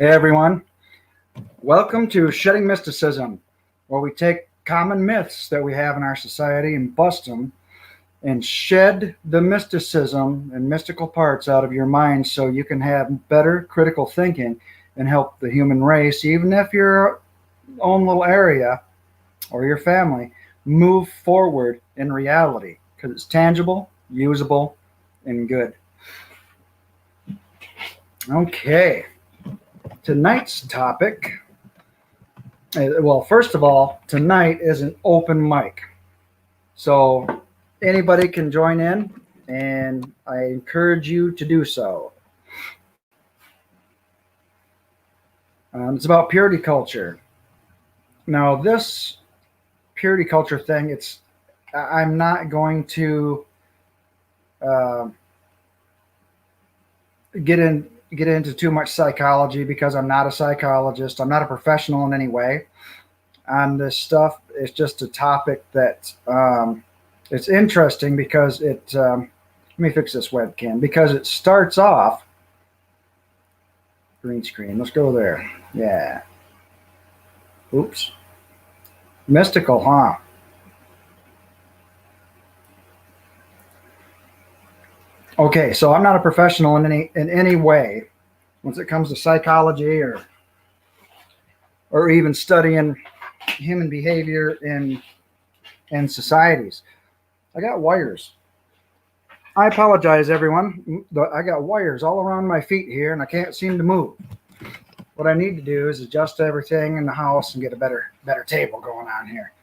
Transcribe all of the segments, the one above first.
Hey everyone, welcome to Shedding Mysticism, where we take common myths that we have in our society and bust them and shed the mysticism and mystical parts out of your mind so you can have better critical thinking and help the human race, even if your own little area or your family, move forward in reality because it's tangible, usable, and good. Okay, tonight's topic. Well, first of all, tonight is an open mic. So anybody can join in, and I encourage you to do so. It's about purity culture. Now, this purity culture thing, I'm not going to uh, get into too much psychology because I'm not a psychologist. I'm not a professional in any way on this stuff. It's just a topic that it's interesting because let me fix this webcam because it starts off green screen. Let's go there. Yeah. Oops. Mystical, huh? Okay, so I'm not a professional in any way once it comes to psychology or even studying human behavior in societies. I got wires. I apologize, everyone. I got wires all around my feet here, and I can't seem to move. What I need to do is adjust everything in the house and get a better table going on here.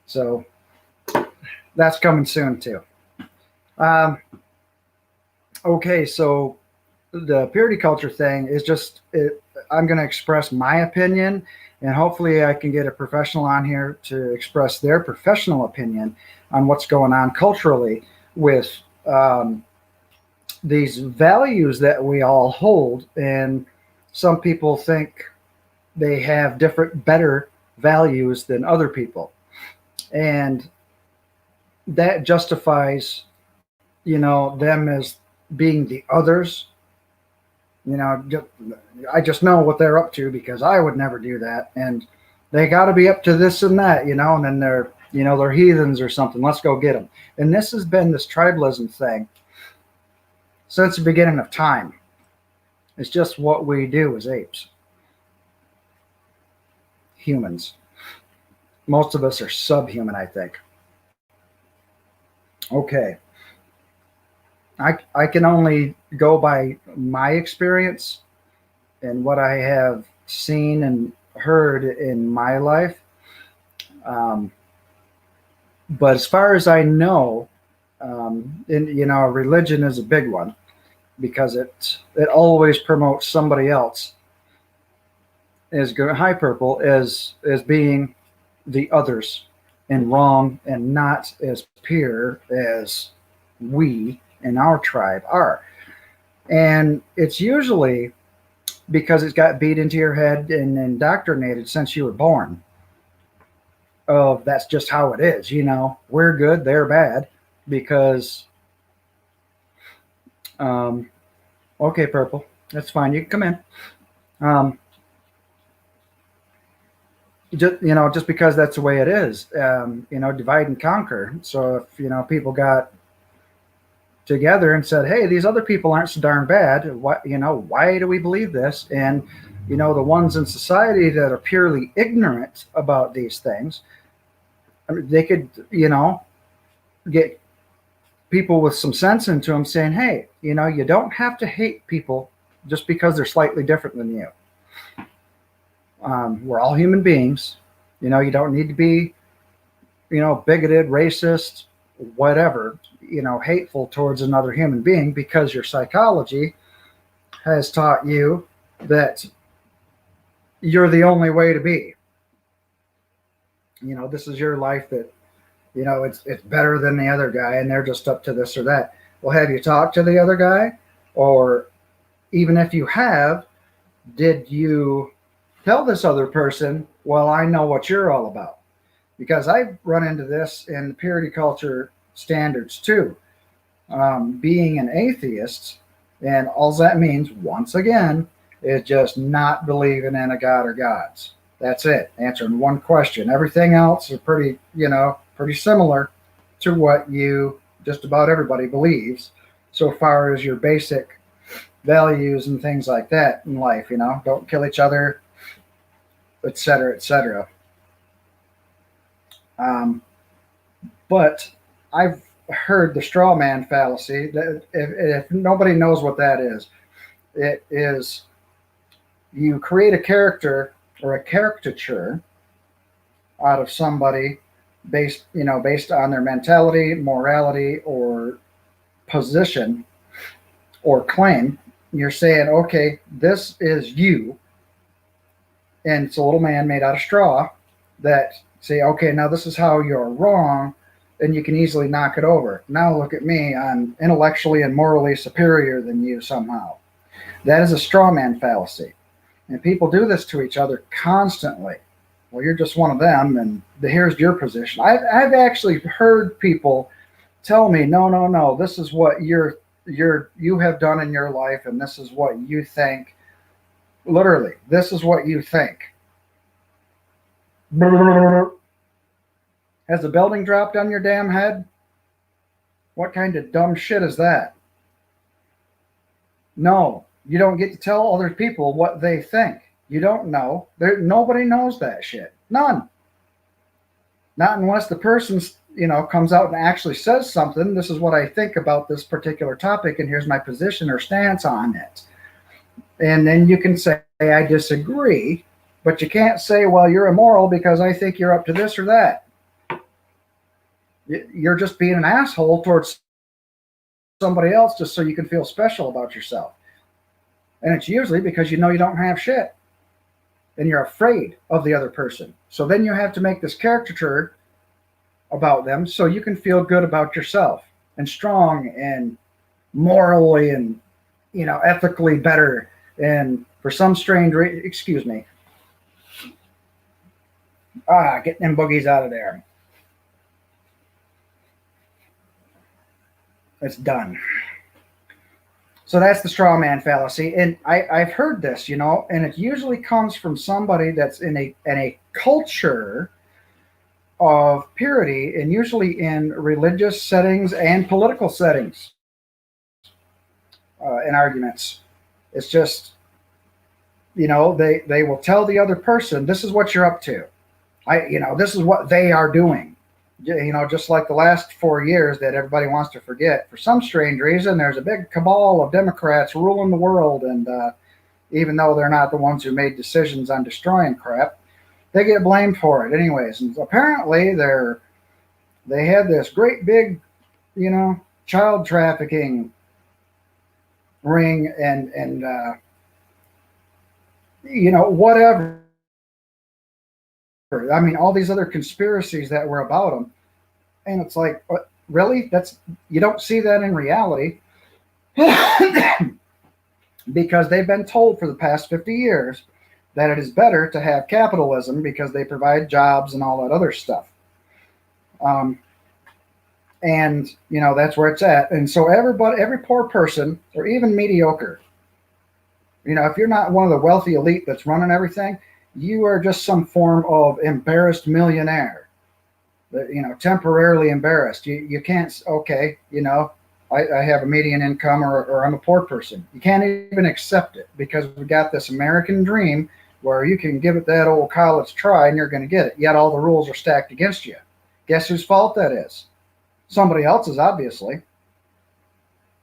So that's coming soon too. Okay, so the purity culture thing is just I'm going to express my opinion, and hopefully I can get a professional on here to express their professional opinion on what's going on culturally with these values that we all hold. And some people think they have better values than other people. And that justifies, them as being the others. I just know what they're up to because I would never do that. And they got to be up to this and that, and then they're heathens or something. Let's go get them. And this has been this tribalism thing since the beginning of time. It's just what we do as apes. Humans. Most of us are subhuman, I think. Okay. I can only go by my experience and what I have seen and heard in my life. But as far as I know, religion is a big one because it always promotes somebody else as high purple as being the others and wrong and not as pure as we in our tribe are. And it's usually because it's got beat into your head and indoctrinated since you were born. Of that's just how it is, we're good, they're bad, because okay, purple, that's fine, you can come in. Just because that's the way it is, divide and conquer. So if people got together and said, hey, these other people aren't so darn bad, why do we believe this? And the ones in society that are purely ignorant about these things, they could get people with some sense into them saying, hey, you don't have to hate people just because they're slightly different than you. We're all human beings. You don't need to be bigoted, racist, whatever, hateful towards another human being because your psychology has taught you that you're the only way to be. This is your life, that it's better than the other guy and they're just up to this or that. Well, have you talked to the other guy? Or even if you have, did you tell this other person, well, I know what you're all about? Because I've run into this in purity culture standards too. Being an atheist, and all that means, once again, is just not believing in a God or gods. That's it. Answering one question. Everything else is pretty, pretty similar to what just about everybody believes, so far as your basic values and things like that in life. Don't kill each other, etc., etc. But I've heard the straw man fallacy. That if nobody knows what that is, it is you create a character or a caricature out of somebody based on their mentality, morality, or position or claim. You're saying, okay, this is you, and it's a little man made out of straw that say, okay, now this is how you're wrong, and you can easily knock it over. Now look at me, I'm intellectually and morally superior than you somehow. That is a straw man fallacy. And people do this to each other constantly. Well, you're just one of them, and here's your position. I've actually heard people tell me, no, this is what you have done in your life, and this is what you think. Literally, this is what you think. Has the building dropped on your damn head? What kind of dumb shit is that? No, you don't get to tell other people what they think. You don't know. Nobody knows that shit. None. Not unless the person, comes out and actually says something. This is what I think about this particular topic, and here's my position or stance on it. And then you can say, I disagree, but you can't say, well, you're immoral because I think you're up to this or that. You're just being an asshole towards somebody else just so you can feel special about yourself. And it's usually because you don't have shit. And you're afraid of the other person. So then you have to make this caricature about them so you can feel good about yourself and strong and morally and, ethically better. And for some strange reason, excuse me. Get them boogies out of there. It's done. So that's the straw man fallacy. And I've heard this, and it usually comes from somebody that's in a culture of purity, and usually in religious settings and political settings in arguments. It's just, they will tell the other person, this is what you're up to. This is what they are doing. Just like the last 4 years that everybody wants to forget. For some strange reason, there's a big cabal of Democrats ruling the world, and even though they're not the ones who made decisions on destroying crap, they get blamed for it anyways. And apparently they had this great big, child trafficking ring and whatever. I mean, all these other conspiracies that were about them. And it's like, really? You don't see that in reality because they've been told for the past 50 years that it is better to have capitalism because they provide jobs and all that other stuff. And, that's where it's at. And so every poor person, or even mediocre, if you're not one of the wealthy elite that's running everything, you are just some form of embarrassed millionaire, temporarily embarrassed. You can't, okay, I have a median income or I'm a poor person. You can't even accept it because we got this American dream where you can give it that old college try and you're going to get it. Yet all the rules are stacked against you. Guess whose fault that is? Somebody else's, obviously.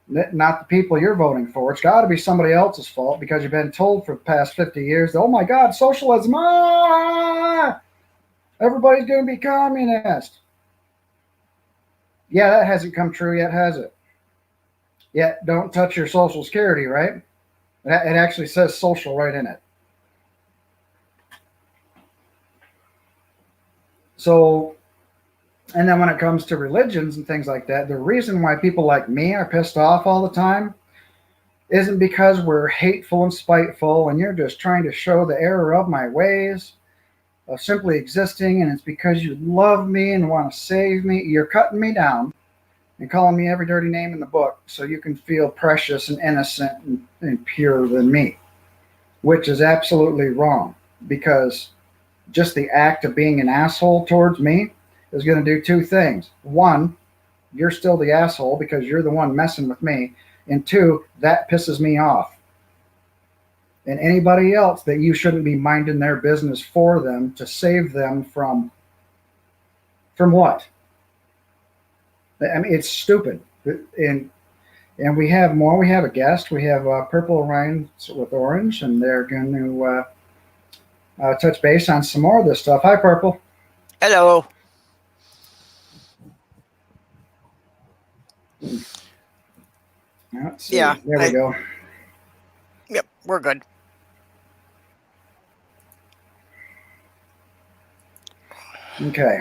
Not the people you're voting for. It's got to be somebody else's fault because you've been told for the past 50 years, oh my God, socialism, everybody's going to be communist. Yeah, that hasn't come true yet, has it? Yeah, don't touch your Social Security, right? It actually says social right in it. So, and then when it comes to religions and things like that, the reason why people like me are pissed off all the time isn't because we're hateful and spiteful and you're just trying to show the error of my ways of simply existing, and it's because you love me and want to save me. You're cutting me down and calling me every dirty name in the book so you can feel precious and innocent and pure than me. which is absolutely wrong, because just the act of being an asshole towards me is going to do two things. One, you're still the asshole because you're the one messing with me. And two, that pisses me off. And anybody else that you shouldn't be minding their business for them to save them from what? I mean, it's stupid. And we have more. We have a guest. We have Purple Orion with Orange, and they're going to touch base on some more of this stuff. Hi, Purple. Hello. Let's see. Yeah. There we go. Yep, we're good. Okay.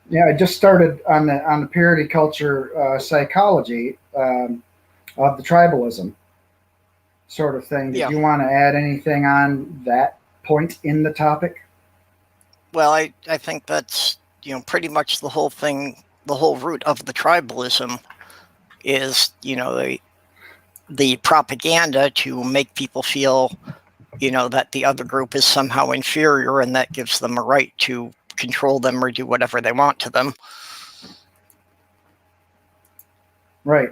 Yeah, I just started on the purity culture psychology of the tribalism sort of thing. Did Yeah. you want to add anything on that point in the topic? Well, I think that's, pretty much the whole thing, the whole root of the tribalism is, the propaganda to make people feel, that the other group is somehow inferior, and that gives them a right to control them or do whatever they want to them. Right.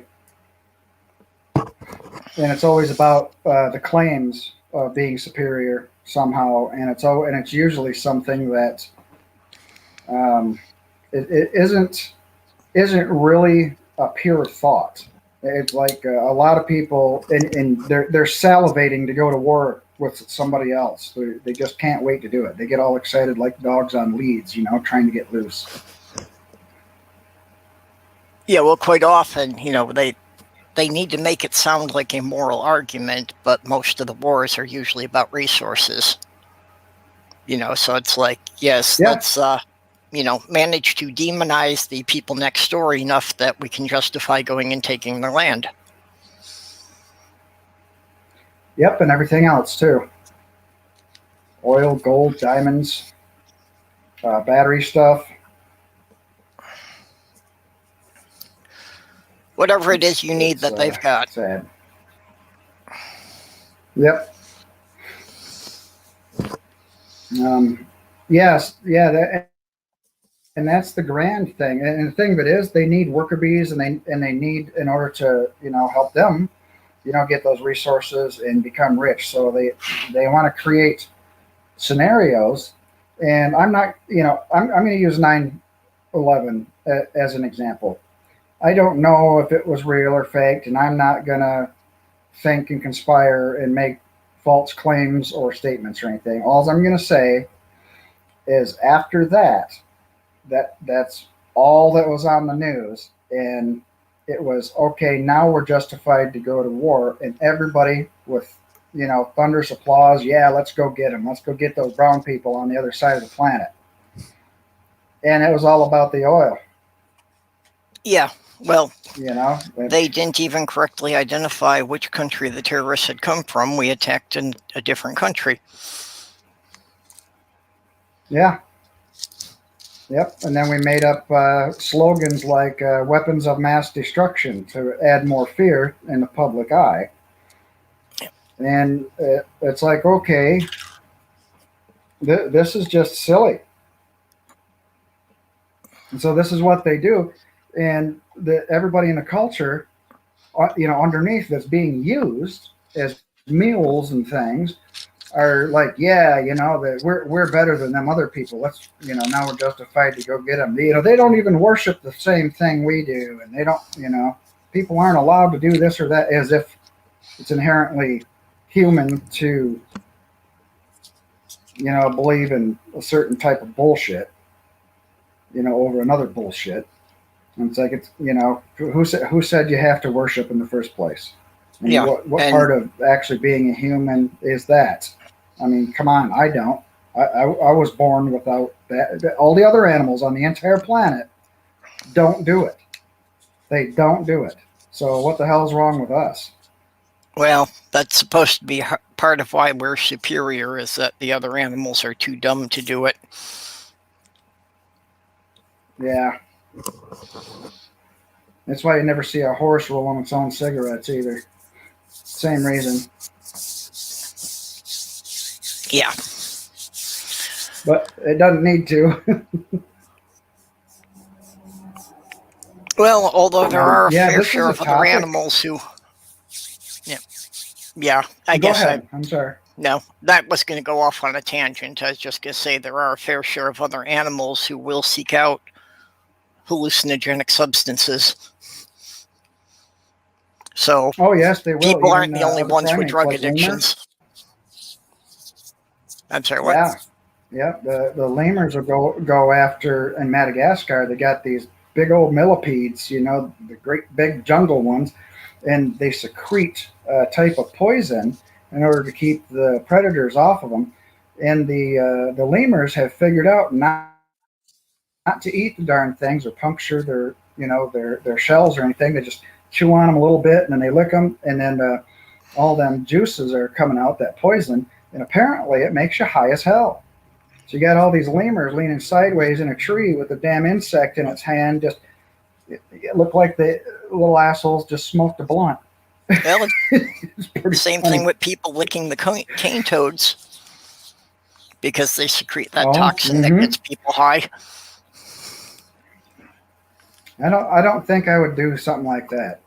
And it's always about the claims of being superior somehow, and it's usually something that it isn't really a pure thought. It's like a lot of people, and they're salivating to go to war with somebody else. They just can't wait to do it. They get all excited like dogs on leads, trying to get loose. Yeah, well, quite often, they need to make it sound like a moral argument, but most of the wars are usually about resources. So it's like, yes, Yeah. let's, manage to demonize the people next door enough that we can justify going and taking their land. Yep, and everything else too. Oil, gold, diamonds, battery stuff. Whatever it is you need that they've got. Sad. Yep. Yes, yeah, and that's the grand thing. And the thing of it is, they need worker bees, and they need, in order to help them, get those resources and become rich. So they want to create scenarios. And I'm not, I'm going to use 9/11 as an example. I don't know if it was real or faked, and I'm not going to think and conspire and make false claims or statements or anything. All I'm going to say is after that's all that was on the news, and it was okay. Now we're justified to go to war, and everybody with thunderous applause. Yeah, let's go get them. Let's go get those brown people on the other side of the planet. And it was all about the oil. Yeah. Well, they didn't even correctly identify which country the terrorists had come from. We attacked in a different country. Yeah. Yep. And then we made up slogans like weapons of mass destruction to add more fear in the public eye. And it's like, okay, this is just silly. And so this is what they do. And everybody in the culture, underneath that's being used as mules and things, are like, yeah, that we're better than them other people. Let's, now we're justified to go get them. They don't even worship the same thing we do, and they don't, people aren't allowed to do this or that, as if it's inherently human to, believe in a certain type of bullshit, over another bullshit. And it's like, it's, who said you have to worship in the first place? I mean, what part of actually being a human is that? I mean, come on, I don't. I was born without that. All the other animals on the entire planet don't do it. They don't do it. So what the hell's wrong with us? Well, that's supposed to be part of why we're superior, is that the other animals are too dumb to do it. Yeah. That's why you never see a horse roll on its own cigarettes either. Same reason. Yeah. But it doesn't need to. Well, although there are a Yeah, fair this is share a of other topic. animals who, yeah, I Go guess ahead. I'm sorry. no, that was going to go off on a tangent. I was just going to say there are a fair share of other animals who will seek out hallucinogenic substances. So Oh yes, they will. people aren't Even the only other ones with primates drug like lemurs. addictions. I'm sorry, what? Yeah, yeah. The lemurs will go after in Madagascar. They got these big old millipedes. The great big jungle ones, and they secrete a type of poison in order to keep the predators off of them. And the lemurs have figured out not to eat the darn things or puncture their shells or anything. They just chew on them a little bit and then they lick them, and then all them juices are coming out, that poison, and apparently it makes you high as hell. So you got all these lemurs leaning sideways in a tree with a damn insect in its hand. Just it looked like the little assholes just smoked a blunt. Well, It's pretty same funny. thing with people licking the cane toads because they secrete that Oh, toxin that gets people high. I don't think I would do something like that.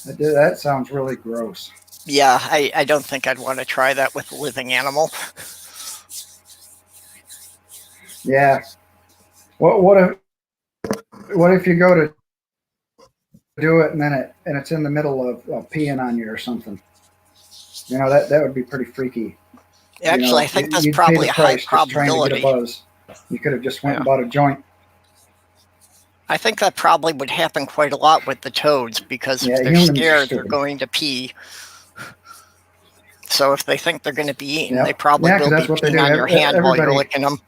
That sounds really gross. Yeah, I don't think I'd want to try that with a living animal. Yeah. What if you go to do it and then it's in the middle of peeing on you or something? That would be pretty freaky. Actually, I think that's You'd pay probably the a high price just trying to get a probability. buzz. You could have just went and bought a joint. I think that probably would happen quite a lot with the toads because if Yeah, they're humans are scared, they're stupid. going to pee. So if they think they're going to be eaten, Yeah, they probably yeah, because will be that's what they do. peeing on your hand while you're Everybody, licking them.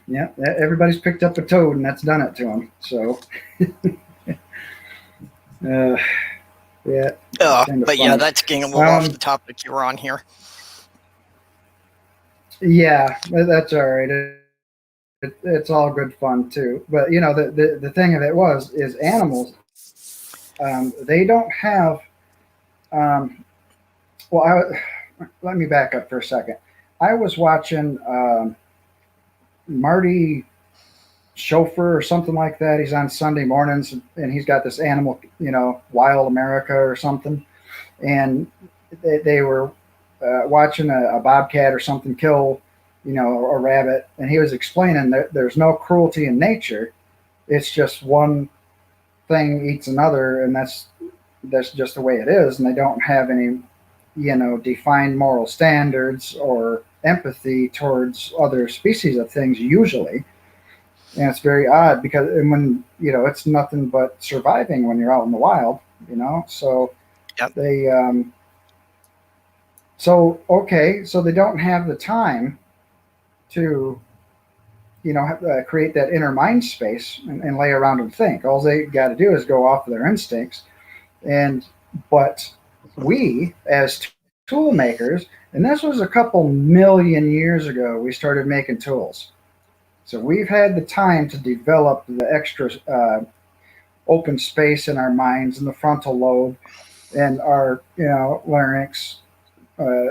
yeah, everybody's picked up a toad and that's done it to them. So, uh, yeah, kind of But yeah, funny. that's getting a little off the topic you were on here. Yeah, that's all right. It's all good fun too. But the thing of it is animals. They don't have. Well, let me back up for a second. I was watching Marty Chauffeur or something like that. He's on Sunday mornings and he's got this animal, Wild America or something. And they were watching a bobcat or something kill, a rabbit. And he was explaining that there's no cruelty in nature. It's just one thing eats another, and that's just the way it is. And they don't have any, defined moral standards or empathy towards other species of things usually. And it's very odd because when it's nothing but surviving when you're out in the wild, so Yep. they so they don't have the time to create that inner mind space and lay around and think. All they got to do is go off of their instincts. But we as tool makers, and this was a couple million years ago, we started making tools. So we've had the time to develop the extra open space in our minds and the frontal lobe and our larynx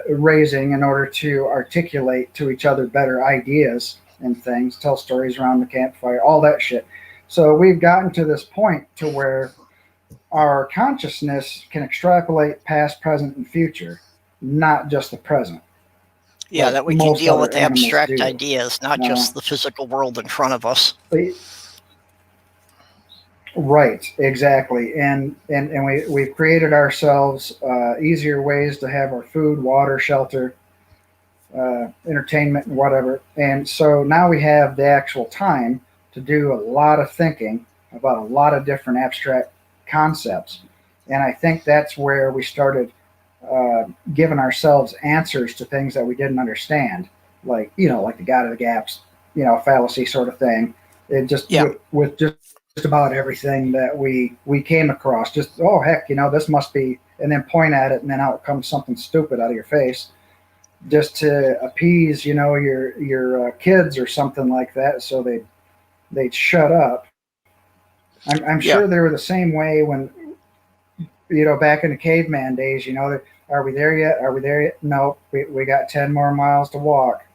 raising in order to articulate to each other better ideas and things, tell stories around the campfire, all that shit. So we've gotten to this point to where our consciousness can extrapolate past, present, and future, not just the present. Yeah, Like that we can most deal other with animals abstract do. ideas, not just the physical world in front of us. Right, exactly, and we've created ourselves easier ways to have our food, water, shelter, entertainment, and whatever. And so now we have the actual time to do a lot of thinking about a lot of different abstract concepts. And I think that's where we started giving ourselves answers to things that we didn't understand, like like the God of the Gaps, fallacy sort of thing. It just with just about everything that we came across. Just heck, this must be, and then point at it, and then out comes something stupid out of your face, just to appease your kids or something like that, so they'd shut up. I'm sure they were the same way when back in the caveman days. Are we there yet? Are we there yet? No, we got 10 more miles to walk.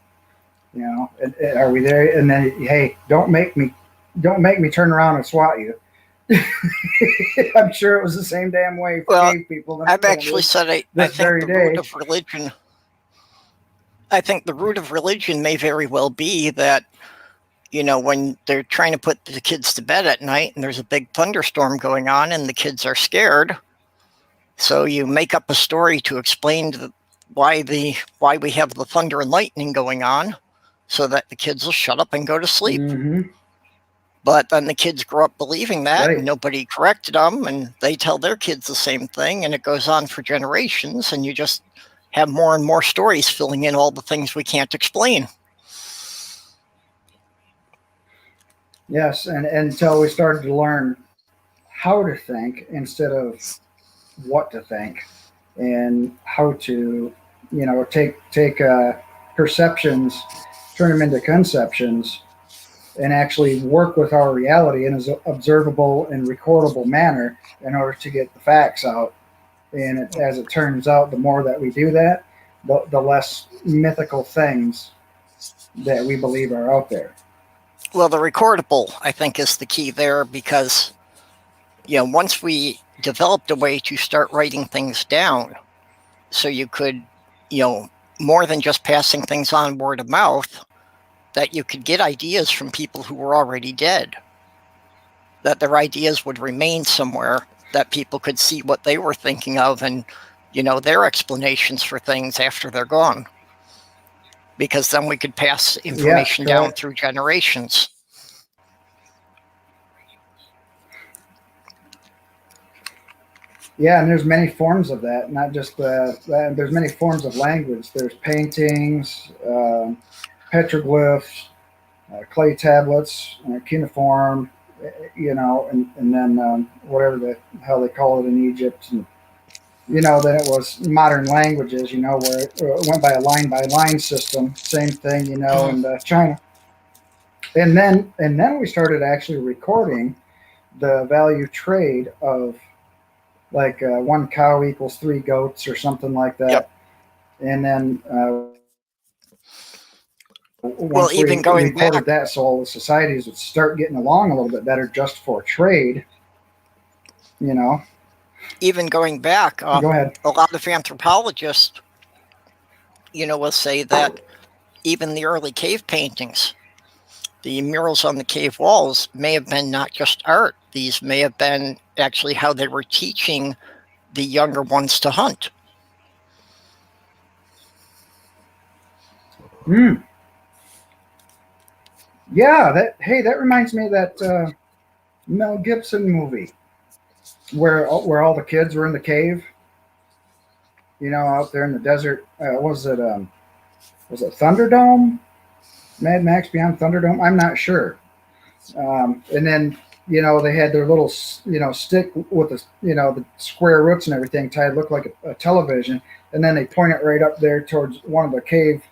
You know, are we there? And then, hey, don't make me turn around and swat you. I'm sure it was the same damn way for Well, cave people. I've actually said I this think very the day. root of religion. I think the root of religion may very well be that, you know, when they're trying to put the kids to bed at night and there's a big thunderstorm going on and the kids are scared, so you make up a story to explain why we have the thunder and lightning going on, so that the kids will shut up and go to sleep. Mm-hmm. But then the kids grow up believing that, Right. and nobody corrected them, and they tell their kids the same thing, and it goes on for generations, and you just have more and more stories filling in all the things we can't explain. Yes, and until we started to learn how to think instead of what to think, and how to, you know, take perceptions, turn them into conceptions, and actually work with our reality in an observable and recordable manner in order to get the facts out. And as it turns out, the more that we do that, the less mythical things that we believe are out there. Well, the recordable, I think, is the key there, because, you know, once we developed a way to start writing things down, so you could, you know, more than just passing things on word of mouth, that you could get ideas from people who were already dead, that their ideas would remain somewhere, that people could see what they were thinking of and, you know, their explanations for things after they're gone. Because then we could pass information down through generations. Yeah, and there's many forms of that. Not just there's many forms of language. There's paintings, petroglyphs, clay tablets, cuneiform, you know, and then whatever the hell they call it in Egypt, and you know, then it was modern languages, you know, where it went by a line system. Same thing, you know, in China, and then we started actually recording the value trade of like one cow equals three goats or something like that. Yep. And then Well, once even we going recorded back, that, so all the societies would start getting along a little bit better just for trade, you know. even going back, Go ahead. a lot of anthropologists, you know, will say that even the early cave paintings, the murals on the cave walls, may have been not just art. These may have been actually how they were teaching the younger ones to hunt. Mm. Yeah, that reminds me of that Mel Gibson movie where all the kids were in the cave, you know, out there in the desert. Was it Thunderdome? Mad Max Beyond Thunderdome? I'm not sure. And then, you know, they had their little, you know, stick with the, you know, the square roots and everything tied, looked like a television. And then they point it right up there towards one of the cave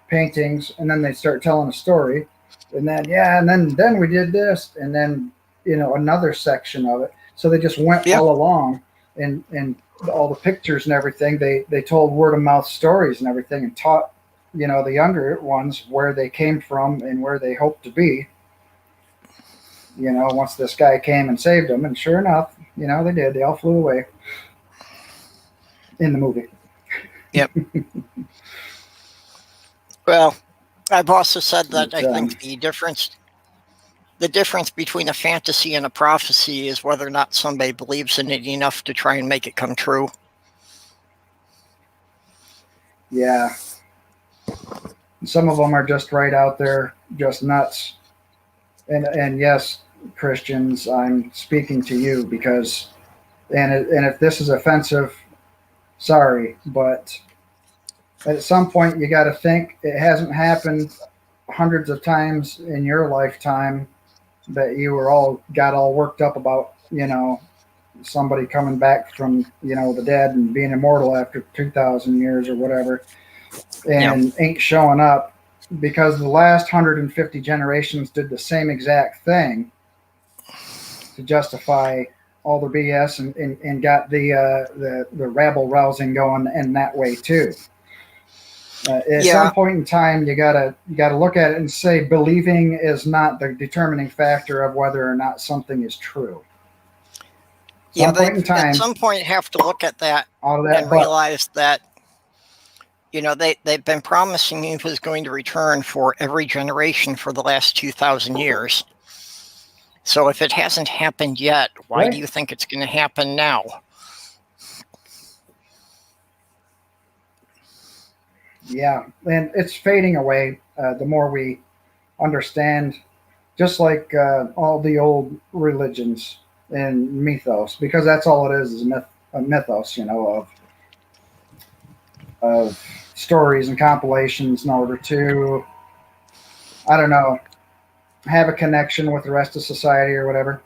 paintings, and then they start telling a story. And then, yeah, and then we did this, and then, you know, another section of it. So they just went all along, and all the pictures and everything. They told word of mouth stories and everything, and taught, you know, the younger ones where they came from and where they hoped to be. You know, once this guy came and saved them, and sure enough, you know, they did. They all flew away in the movie. Yep. Well, I've also said that I think the difference between a fantasy and a prophecy is whether or not somebody believes in it enough to try and make it come true. Yeah. Some of them are just right out there, just nuts. And yes, Christians, I'm speaking to you because, and if this is offensive, sorry, but at some point you got to think it hasn't happened hundreds of times in your lifetime that you got all worked up about, you know, somebody coming back from, you know, the dead and being immortal after 2,000 years or whatever, and ain't showing up because the last 150 generations did the same exact thing to justify all their BS and got the rabble rousing going in that way too. At Yeah, some point in time, you gotta look at it and say believing is not the determining factor of whether or not something is true. yeah, Some they point in at time, some point have to look at that out of that and but realize that, they've been promising he was going to return for every generation for the last 2,000 years. So if it hasn't happened yet, why do right, you think it's going to happen now? yeah, and it's fading away. The more we understand, just like all the old religions and mythos, because that's all it is a mythos, of stories and compilations in order to, I don't know, have a connection with the rest of society or whatever,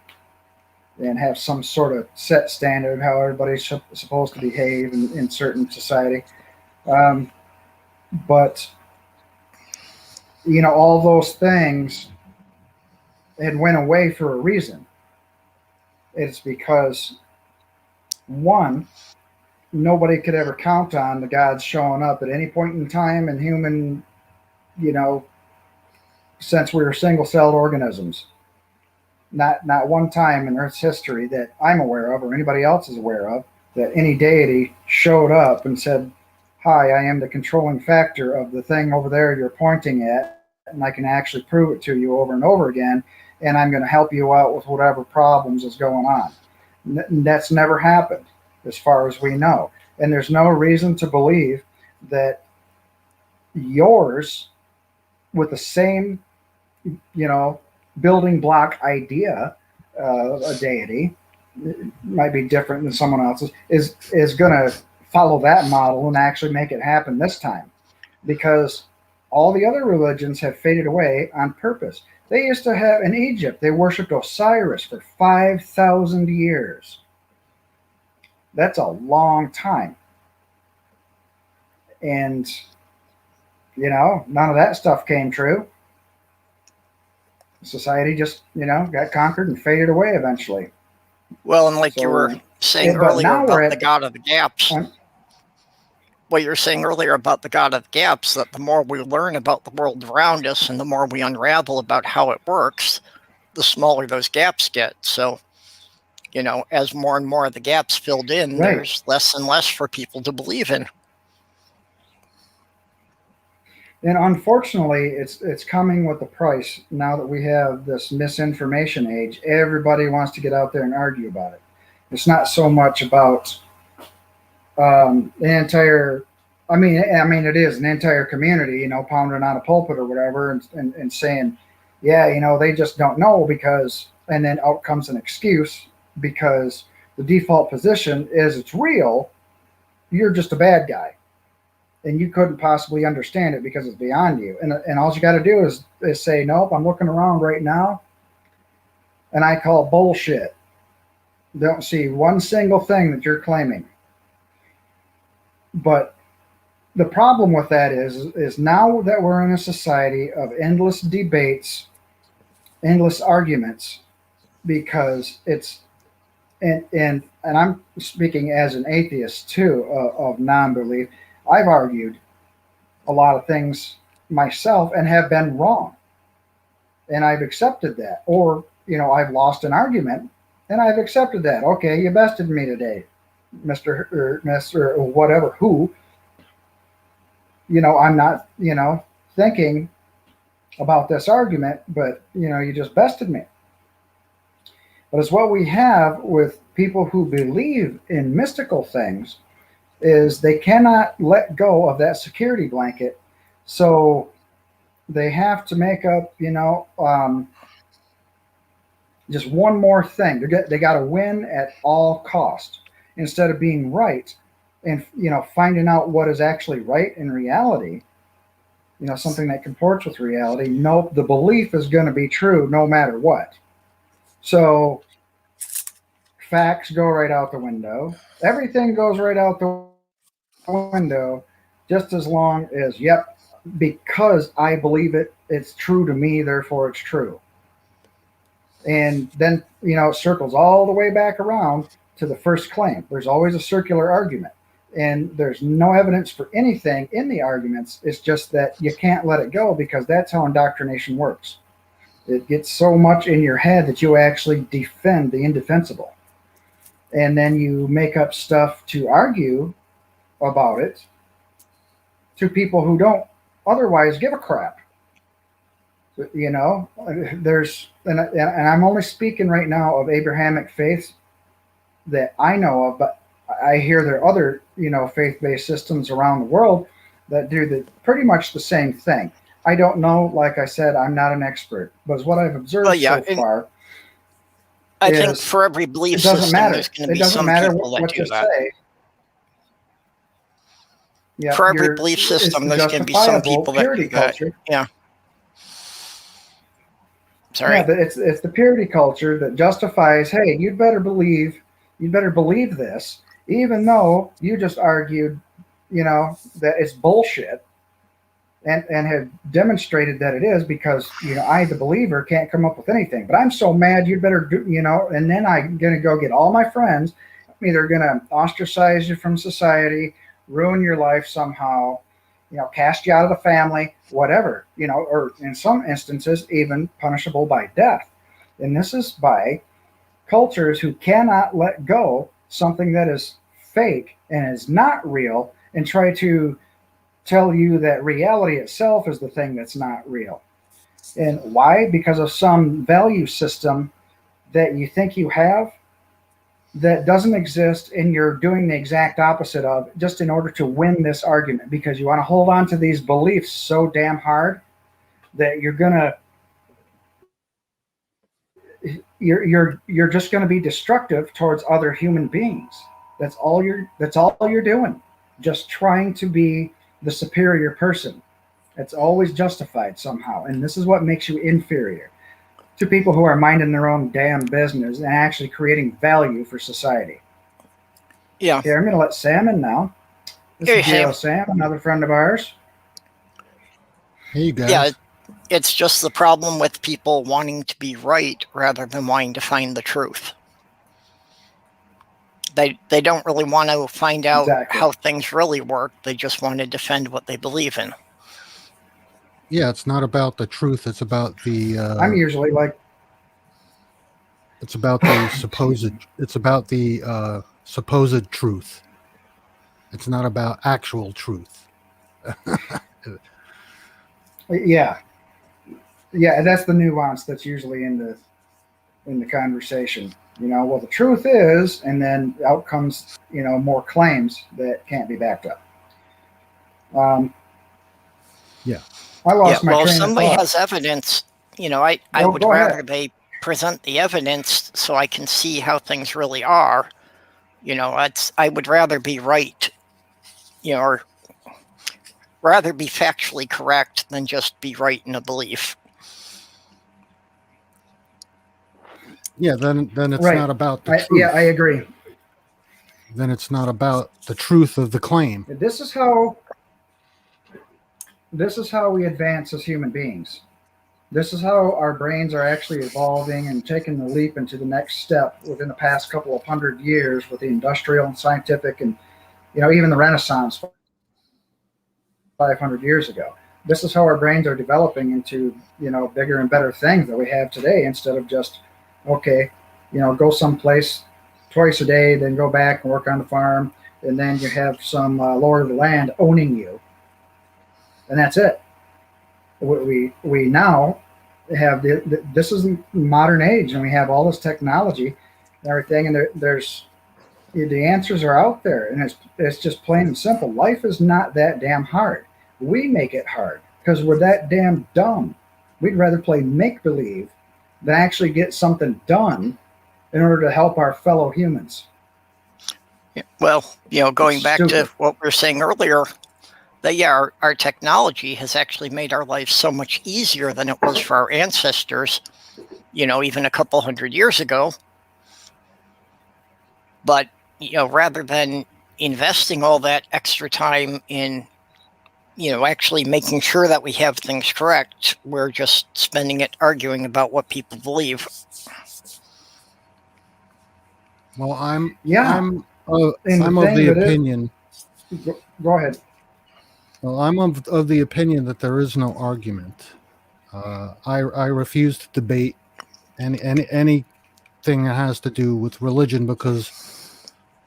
and have some sort of set standard of how everybody's supposed to behave in certain society. Um, but all those things had went away for a reason. It's because one, nobody could ever count on the gods showing up at any point in time in human, you know, since we were single-celled organisms. Not one time in Earth's history that I'm aware of, or anybody else is aware of, that any deity showed up and said, "Hi, I am the controlling factor of the thing over there you're pointing at, and I can actually prove it to you over and over again, and I'm going to help you out with whatever problems is going on." That's never happened, as far as we know, and there's no reason to believe that yours, with the same, you know, building block idea, a deity might be different than someone else's, is going to follow that model and actually make it happen this time, because all the other religions have faded away on purpose. They used to have in Egypt, they worshipped Osiris for 5,000 years. That's a long time. And, none of that stuff came true. Society just, got conquered and faded away eventually. Well, and like you were So, saying but earlier now we're about the at, God of the gaps, um, what you were saying earlier about the God of the gaps, that the more we learn about the world around us and the more we unravel about how it works, the smaller those gaps get. So, as more and more of the gaps filled in, right. there's less and less for people to believe in. And unfortunately, it's coming with a price. Now that we have this misinformation age, everybody wants to get out there and argue about it. It's not so much about the entire. I mean, it is an entire community, pounding on a pulpit or whatever, and saying, yeah, they just don't know because, and then out comes an excuse because the default position is it's real. You're just a bad guy and you couldn't possibly understand it because it's beyond you. And all you got to do is say, nope, I'm looking around right now, and I call bullshit. Don't see one single thing that you're claiming. But the problem with that is now that we're in a society of endless debates, endless arguments, because it's and I'm speaking as an atheist too, of non-belief. I've argued a lot of things myself and have been wrong, and I've accepted that. Or I've lost an argument and I've accepted that. Okay, you bested me today, Mister or whatever. Who I'm not thinking about this argument, but you just bested me. But it's what we have with people who believe in mystical things is they cannot let go of that security blanket. So they have to make up, just one more thing. They got to win at all cost instead of being right and finding out what is actually right in reality. Something that comports with reality. Nope, the belief is going to be true no matter what. So facts go right out the window. Everything goes right out the window, just as long as, yep, because I believe it, it's true to me, therefore it's true. And then, it circles all the way back around to the first claim. There's always a circular argument. And there's no evidence for anything in the arguments. It's just that you can't let it go because that's how indoctrination works. It gets so much in your head that you actually defend the indefensible. And then you make up stuff to argue about it to people who don't otherwise give a crap. There's, and I'm only speaking right now of Abrahamic faiths that I know of, but I hear there are other, faith-based systems around the world that do pretty much the same thing. I don't know, like I said, I'm not an expert, but what I've observed so far, I think for every belief system, there's going to be some people that do that. Say. Yeah, for every belief system, there's going to be some people that do that. Yeah. Sorry. Yeah, but it's the purity culture that justifies, hey, you'd better believe this, even though you just argued, that it's bullshit, and have demonstrated that it is because, I, the believer, can't come up with anything. But I'm so mad, you'd better do, and then I'm going to go get all my friends. I'm either going to ostracize you from society, ruin your life somehow, cast you out of the family, whatever, or in some instances, even punishable by death. And this is by cultures who cannot let go something that is fake and is not real and try to tell you that reality itself is the thing that's not real. And why? Because of some value system that you think you have that doesn't exist, and you're doing the exact opposite of, just in order to win this argument, because you want to hold on to these beliefs so damn hard that you're just gonna be destructive towards other human beings. That's all you're doing, just trying to be the superior person. It's always justified somehow, and this is what makes you inferior to people who are minding their own damn business and actually creating value for society. Yeah. Okay, I'm going to let Sam in now. This is Sam, another friend of ours. Hey, you guys. Yeah, it's just the problem with people wanting to be right rather than wanting to find the truth. They don't really want to find out how things really work. They just want to defend what they believe in. Yeah, it's not about the truth. It's about the. I'm usually like. It's about the supposed. It's about the supposed truth. It's not about actual truth. Yeah, that's the nuance that's usually in the conversation. Well, the truth is, and then out comes more claims that can't be backed up. Yeah. I lost my train of thought. Well, if somebody has evidence, I would rather they present the evidence so I can see how things really are. I would rather be right, or rather be factually correct than just be right in a belief. Yeah, then it's not about the truth. Yeah, I agree. Then it's not about the truth of the claim. This is how we advance as human beings. This is how our brains are actually evolving and taking the leap into the next step within the past couple of 100 years with the industrial and scientific and, even the Renaissance 500 years ago. This is how our brains are developing into, bigger and better things that we have today, instead of just, okay, go someplace twice a day, then go back and work on the farm, and then you have some lord of the land owning you. And that's it. We now have this is the modern age, and we have all this technology and everything, and there's the answers are out there, and it's just plain and simple. Life is not that damn hard. We make it hard because we're that damn dumb. We'd rather play make-believe than actually get something done in order to help our fellow humans. Well, going back to what we were saying earlier, that our technology has actually made our life so much easier than it was for our ancestors, even a couple hundred years ago. But, rather than investing all that extra time in actually making sure that we have things correct. We're just spending it arguing about what people believe. Well, I'm Yeah. I'm And I'm the of thing the of it opinion. is, go ahead. Well, I'm of the opinion that there is no argument. I refuse to debate anything that has to do with religion, because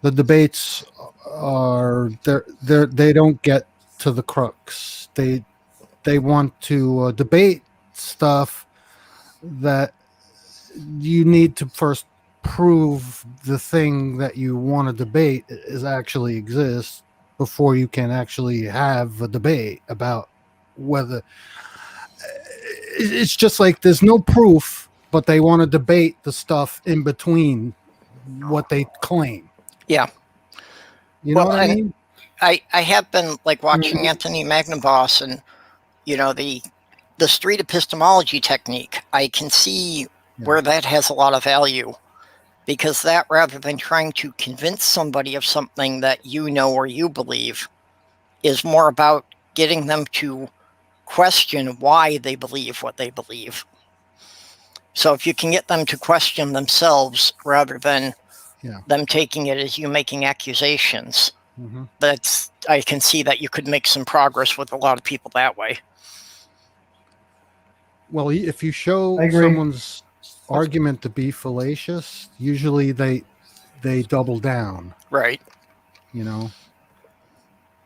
the debates they don't get to the crux. They want to debate stuff that you need to first prove the thing that you want to debate is actually exists before you can actually have a debate about whether it's just like there's no proof, but they want to debate the stuff in between what they claim. Yeah. You know what I And mean? I have been like watching Mhm. Anthony Magnavoss and the street epistemology technique. I can see where that has a lot of value, because that, rather than trying to convince somebody of something that or you believe, is more about getting them to question why they believe what they believe. So if you can get them to question themselves rather than them taking it as you making accusations, Mm-hmm. I can see that you could make some progress with a lot of people that way. Well, if you show I agree. someone's argument to be fallacious, usually they double down. Right.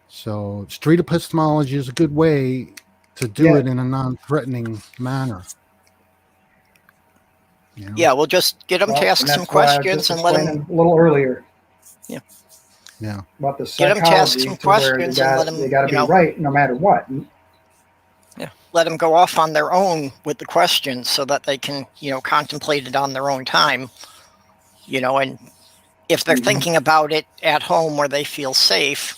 So street epistemology is a good way to do it in a non-threatening manner. Yeah, we'll just get them to ask And some that's why I was questions just and let them. explaining a little earlier. Yeah. About the Get them to ask psychology some to where questions and let them. they got to be right no matter what. Let them go off on their own with the questions so that they can, contemplate it on their own time. And if they're thinking about it at home where they feel safe,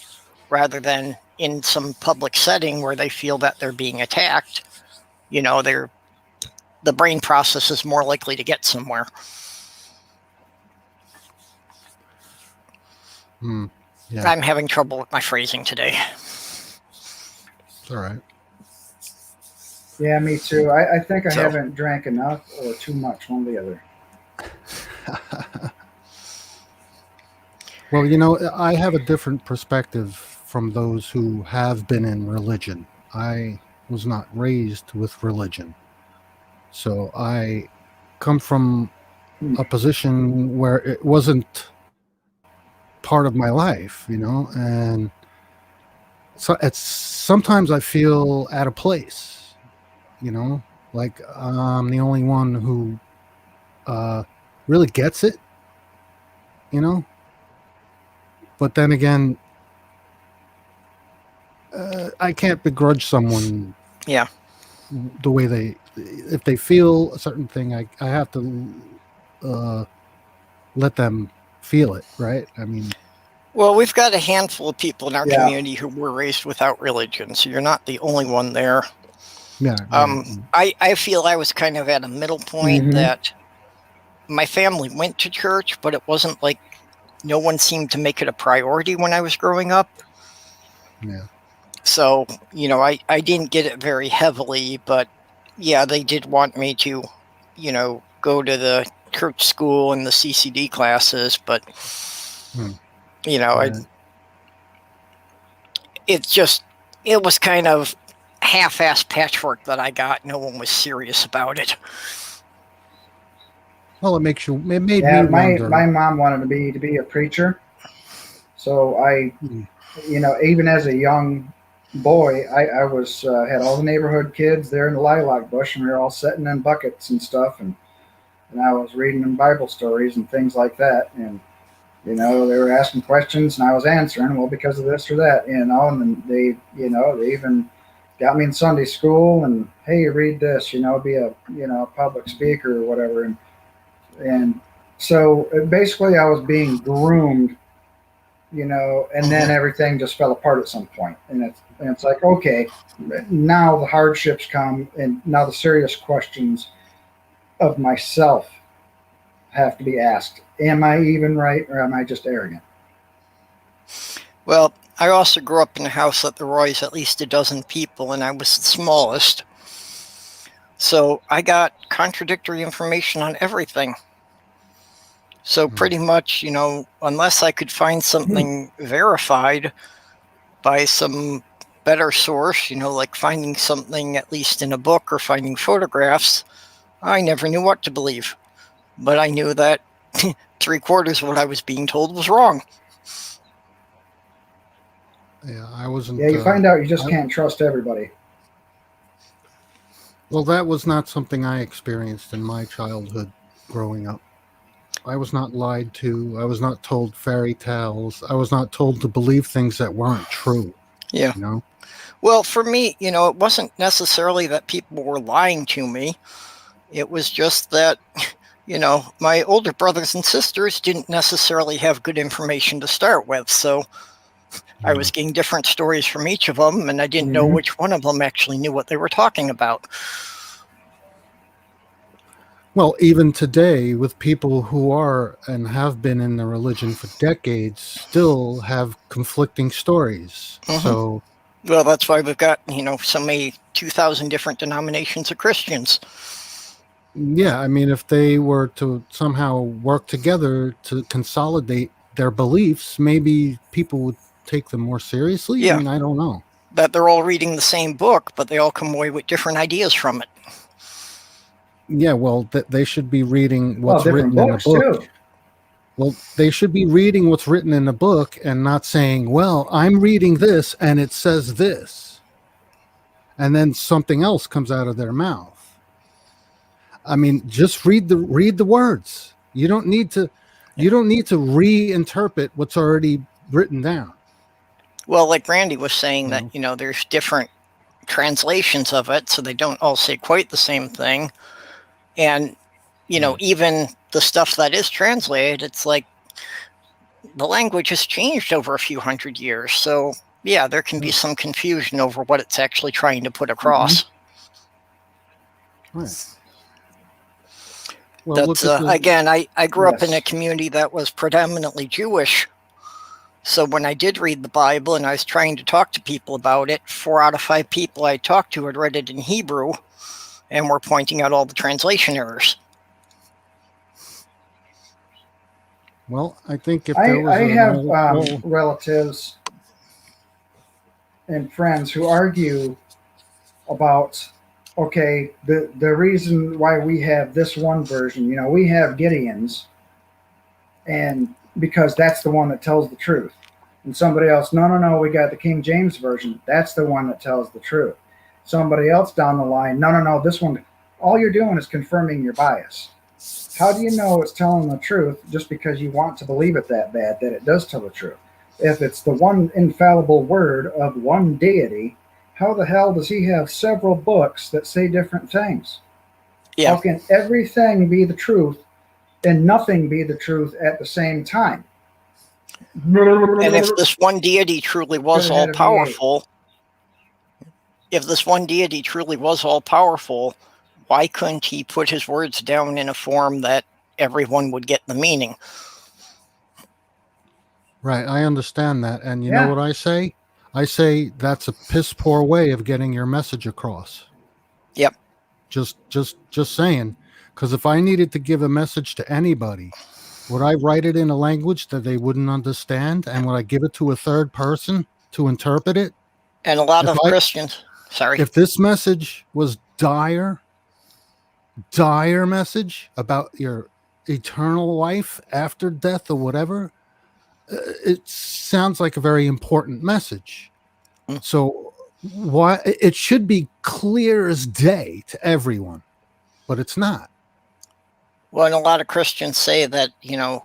rather than in some public setting where they feel that they're being attacked, the brain process is more likely to get somewhere. Yeah. I'm having trouble with my phrasing today. It's all right. Yeah, me too. I think I haven't drank enough or too much, one or the other. Well, I have a different perspective from those who have been in religion. I was not raised with religion. So I come from a position where it wasn't part of my life, and so sometimes I feel out of place, like I'm the only one who really gets it, but then again, I can't begrudge someone the way if they feel a certain thing, I have to let them feel it, right? I mean, well, we've got a handful of people in our community who were raised without religion, so you're not the only one there. Yeah. I feel I was kind of at a middle point that my family went to church, but it wasn't like no one seemed to make it a priority when I was growing up. Yeah. So, I didn't get it very heavily, but yeah, they did want me to, go to the church school and the CCD classes, but it was kind of half-assed patchwork that I got. No one was serious about it. Well, it made me wonder. My mom wanted me to be a preacher, so I, even as a young boy, I was had all the neighborhood kids there in the lilac bush, and we were all sitting in buckets and stuff, and I was reading them Bible stories and things like that, and they were asking questions, and I was answering, well, because of this or that, and then they even got me in Sunday school, and hey, read this, be a public speaker or whatever, and so basically I was being groomed, and then everything just fell apart at some point, and it's like, okay, now the hardships come, and now the serious questions of myself have to be asked. Am I even right, or am I just arrogant? Well, I also grew up in a house that there were always at least a dozen people, and I was the smallest. So I got contradictory information on everything. So pretty much, unless I could find something verified by some better source, like finding something at least in a book or finding photographs, I never knew what to believe. But I knew that 3/4 of what I was being told was wrong. Yeah, I wasn't. Yeah, you find out you just can't trust everybody. Well, that was not something I experienced in my childhood growing up. I was not lied to. I was not told fairy tales. I was not told to believe things that weren't true. Yeah. You know? Well, for me, it wasn't necessarily that people were lying to me. It was just that, my older brothers and sisters didn't necessarily have good information to start with. So I was getting different stories from each of them, and I didn't know which one of them actually knew what they were talking about. Well, even today, with people who are and have been in the religion for decades, still have conflicting stories. So, well, that's why we've got, so many 2,000 different denominations of Christians. Yeah, I mean, if they were to somehow work together to consolidate their beliefs, maybe people would take them more seriously. Yeah. I mean, I don't know. That they're all reading the same book, but they all come away with different ideas from it. Yeah, well, they should be reading what's written in the book. Too. Well, they should be reading what's written in the book and not saying, well, I'm reading this and it says this. And then something else comes out of their mouth. I mean, just read the words. You don't need to reinterpret what's already written down. Well, like Randy was saying that, there's different translations of it, so they don't all say quite the same thing. And, even the stuff that is translated, it's like the language has changed over a few hundred years. So, yeah, there can be some confusion over what it's actually trying to put across. Right. Well, that's, again, I grew up in a community that was predominantly Jewish. So when I did read the Bible and I was trying to talk to people about it, 4 out of 5 people I talked to had read it in Hebrew and were pointing out all the translation errors. Well, I think if there was I have relatives and friends who argue about, okay, the reason why we have this one version, we have Gideon's, and because that's the one that tells the truth. And somebody else, no, we got the King James version. That's the one that tells the truth. Somebody else down the line, no, this one, all you're doing is confirming your bias. How do you know it's telling the truth just because you want to believe it that bad that it does tell the truth? If it's the one infallible word of one deity, how the hell does he have several books that say different things? Yeah. How can everything be the truth and nothing be the truth at the same time? And if this one deity truly was all powerful, why couldn't he put his words down in a form that everyone would get the meaning? Right, I understand that. And you know what I say? I say that's a piss poor way of getting your message across. Yep. Just saying. Because if I needed to give a message to anybody, would I write it in a language that they wouldn't understand? And would I give it to a third person to interpret it? And a lot of Christians, if this message was dire message about your eternal life after death or whatever, it sounds like a very important message. So why it should be clear as day to everyone, but it's not. Well, and a lot of Christians say that,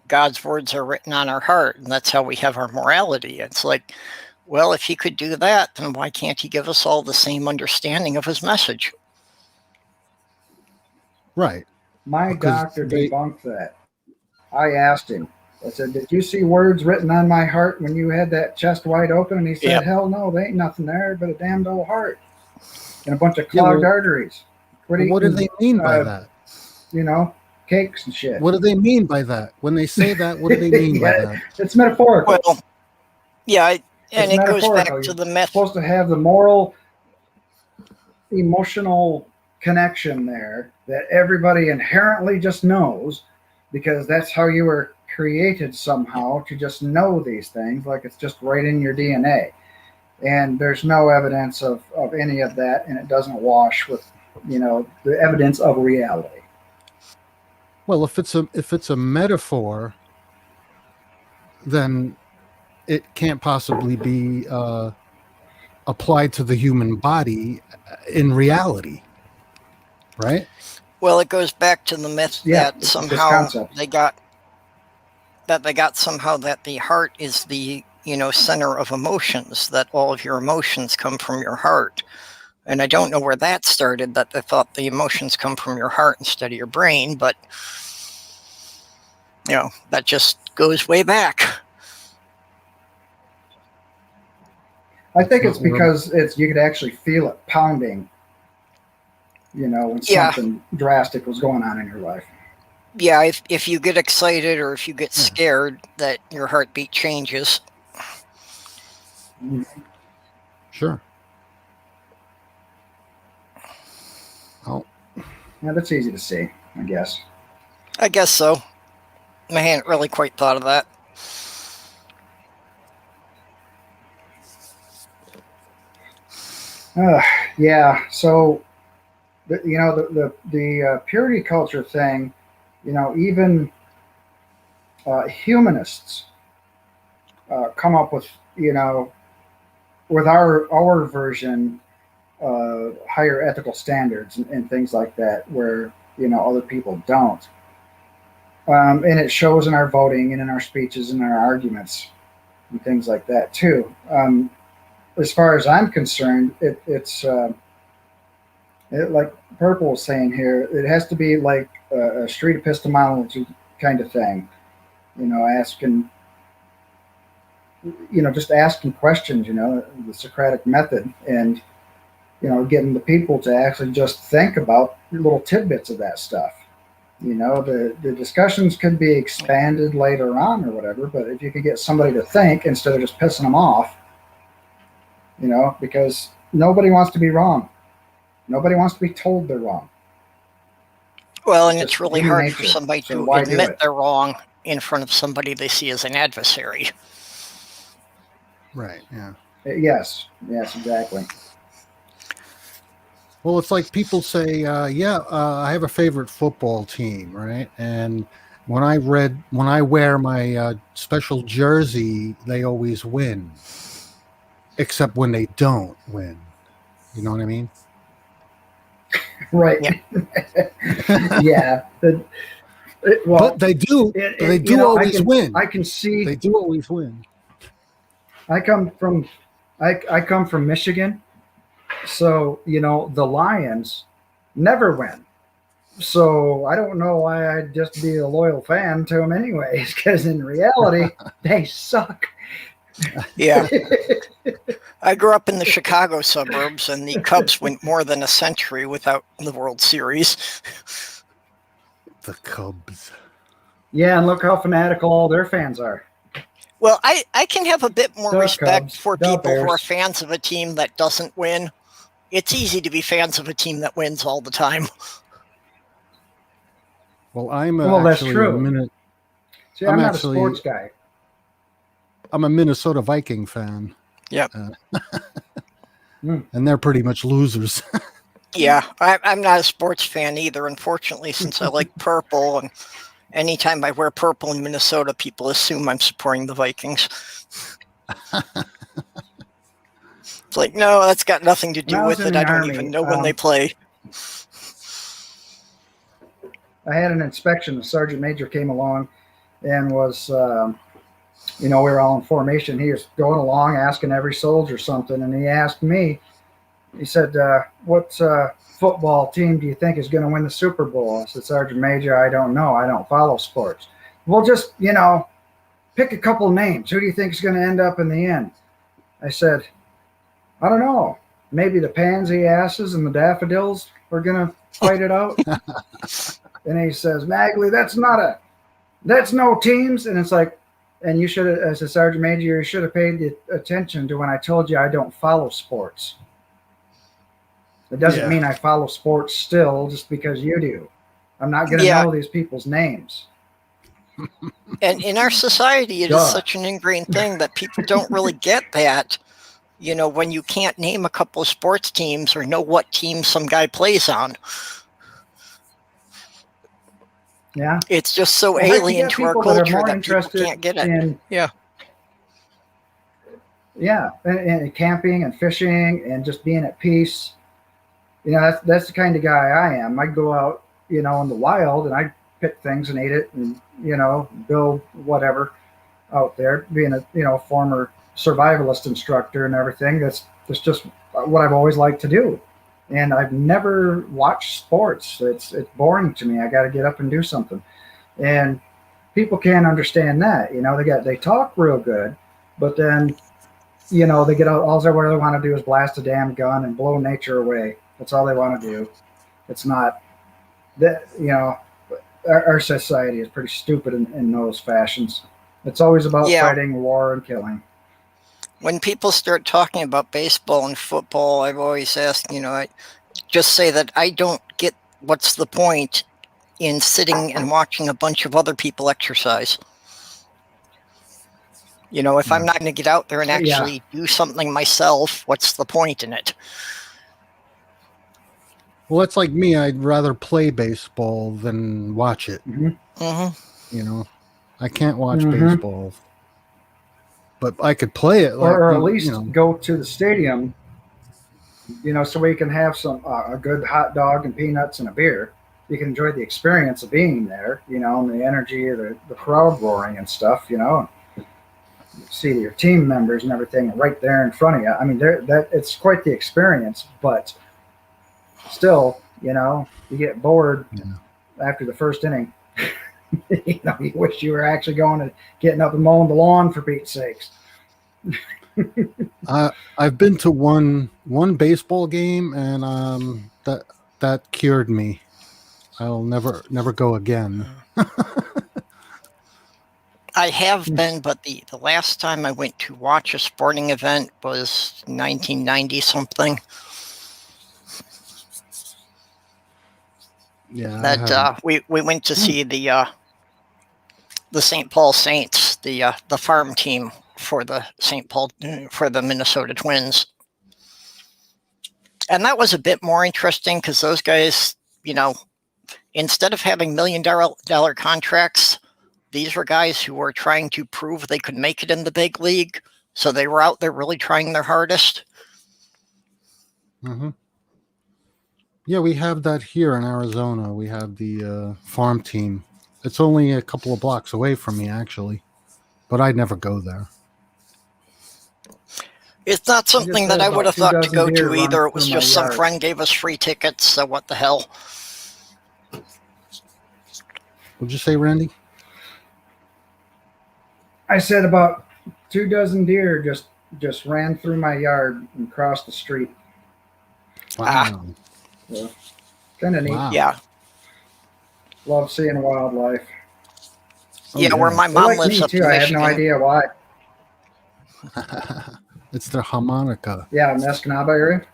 God's words are written on our heart, and that's how we have our morality. It's like, well, if he could do that, then why can't he give us all the same understanding of his message? Right. My doctor debunked that. I asked him, I said, did you see words written on my heart when you had that chest wide open? And he said, hell no, there ain't nothing there but a damned old heart and a bunch of clogged arteries. What do they mean by that? Cakes and shit. What do they mean by that? When they say that, what do they mean by that? It's metaphorical. Well, yeah, And It's it goes back metaphorical. to You're the myth. supposed to have the moral, emotional connection there that everybody inherently just knows, because that's how you were created somehow, to just know these things, like it's just right in your DNA. And there's no evidence of any of that, and it doesn't wash with, the evidence of reality. Well, if it's a metaphor, then it can't possibly be applied to the human body in reality, right? Well, it goes back to the myth Yeah, that this somehow concept. they got somehow that the heart is the center of emotions, that all of your emotions come from your heart. And I don't know where that started, that they thought the emotions come from your heart instead of your brain, but that just goes way back. I think That's it's not where- because you could actually feel it pounding, when Yeah. something drastic was going on in your life. Yeah, if you get excited or if you get Yeah. scared, that your heartbeat changes. Sure. Oh, Yeah, that's easy to see, I guess. I guess so. I hadn't really quite thought of that. Yeah. So, the purity culture thing, even humanists come up with, with our version, higher ethical standards and things like that, where other people don't. And it shows in our voting and in our speeches and our arguments and things like that too. As far as I'm concerned, it's like Purple was saying here. It has to be like a street epistemology kind of thing. Asking, just asking questions. The Socratic method, and getting the people to actually just think about little tidbits of that stuff. The discussions could be expanded later on or whatever, but if you could get somebody to think instead of just pissing them off, because nobody wants to be wrong. Nobody wants to be told they're wrong. Well, and It's it's really human hard nature, for somebody so to why do admit it? they're wrong in front of somebody they see as an adversary. right. Yeah. Yes, exactly. Well, it's like people say, I have a favorite football team, right? And when I wear my special jersey, they always win, except when they don't win. You know what I mean? Right. Yeah. But they do. They do always win. I can see. They do always win. I come from Michigan, so the Lions never win. So I don't know why I'd just be a loyal fan to them anyways, because in reality they suck. Yeah. I grew up in the Chicago suburbs, and the Cubs went more than a century without the World Series. The Cubs. Yeah, and look how fanatical all their fans are. Well, I can have a bit more The respect Cubs, for the people who are Bears. fans of a team that doesn't win. It's easy to be fans of a team that wins all the time. Well, I'm That's actually true. See, I'm not a sports guy. I'm a Minnesota Viking fan. Yep. And they're pretty much losers. Yeah, I'm not a sports fan either, unfortunately, since I like purple. And anytime I wear purple in Minnesota, people assume I'm supporting the Vikings. It's like, no, that's got nothing to do with it. I don't even know when they play. I had an inspection. The sergeant major came along and was, we were all in formation. He was going along asking every soldier something, and he asked me, he said, what football team do you think is going to win the Super Bowl? I said, Sergeant Major, I don't know. I don't follow sports. Well, just, pick a couple names. Who do you think is going to end up in the end? I said, I don't know. Maybe the pansy asses and the daffodils are going to fight it out. And he says, Magley, that's no teams. And it's like, And you should have, as a sergeant major, you should have paid attention to when I told you I don't follow sports. It doesn't Yeah. mean I follow sports still just because you do. I'm not going to Yeah. know these people's names. And in our society, it is Duh. such an ingrained thing that people don't really get that. You know, when you can't name a couple of sports teams or know what team some guy plays on. Yeah. It's just so Well, heck, you alien get to our people that are culture more that people interested can't get it. in Yeah. and camping and fishing and just being at peace. You know, that's the kind of guy I am. I'd go out, you know, in the wild and I'd pick things and eat it and, you know, build whatever out there. Being a, you know, former survivalist instructor and everything, that's just what I've always liked to do. And I've never watched sports. It's boring to me. I got to get up and do something. And people can't understand that. You know, they talk real good, but then, you know, they get all they really want to do is blast a damn gun and blow nature away. That's all they want to do. It's not that, you know, our society is pretty stupid in those fashions. It's always about fighting, war, and killing. When people start talking about baseball and football, I've always asked, you know, I just say that I don't get what's the point in sitting and watching a bunch of other people exercise. You know, if I'm not going to get out there and actually do something myself, what's the point in it? Well, it's like me. I'd rather play baseball than watch it. You know, I can't watch baseball, but I could play it. Like, or at least go to the stadium, you know, so we can have some a good hot dog and peanuts and a beer. You can enjoy the experience of being there, you know, and the energy of the crowd roaring and stuff, you know. You see your team members and everything right there in front of you. I mean, it's quite the experience, but still, you know, you get bored after the first inning. You know, you wish you were actually going and getting up and mowing the lawn, for Pete's sakes. I've been to one baseball game, and that cured me. I'll never go again. I have been, but the last time I went to watch a sporting event was 1990 something. Yeah, that we went to see the St. Paul Saints, the farm team for the Minnesota Twins, and that was a bit more interesting because those guys, you know, instead of having $1 million contracts, these were guys who were trying to prove they could make it in the big league, so they were out there really trying their hardest. Yeah, we have that here in Arizona. We have the farm team. It's only a couple of blocks away from me, actually, but I'd never go there. It's not something that I would have thought to go to either. It was just some friend gave us free tickets, so what the hell. What'd you say, Randy? I said about 24 deer just ran through my yard and crossed the street. Wow. Yeah. Kind of neat. Wow. Yeah. Love seeing wildlife. Yeah, where my mom lives up in Michigan. I have no idea why. It's the harmonica. Yeah, in the Escanaba area.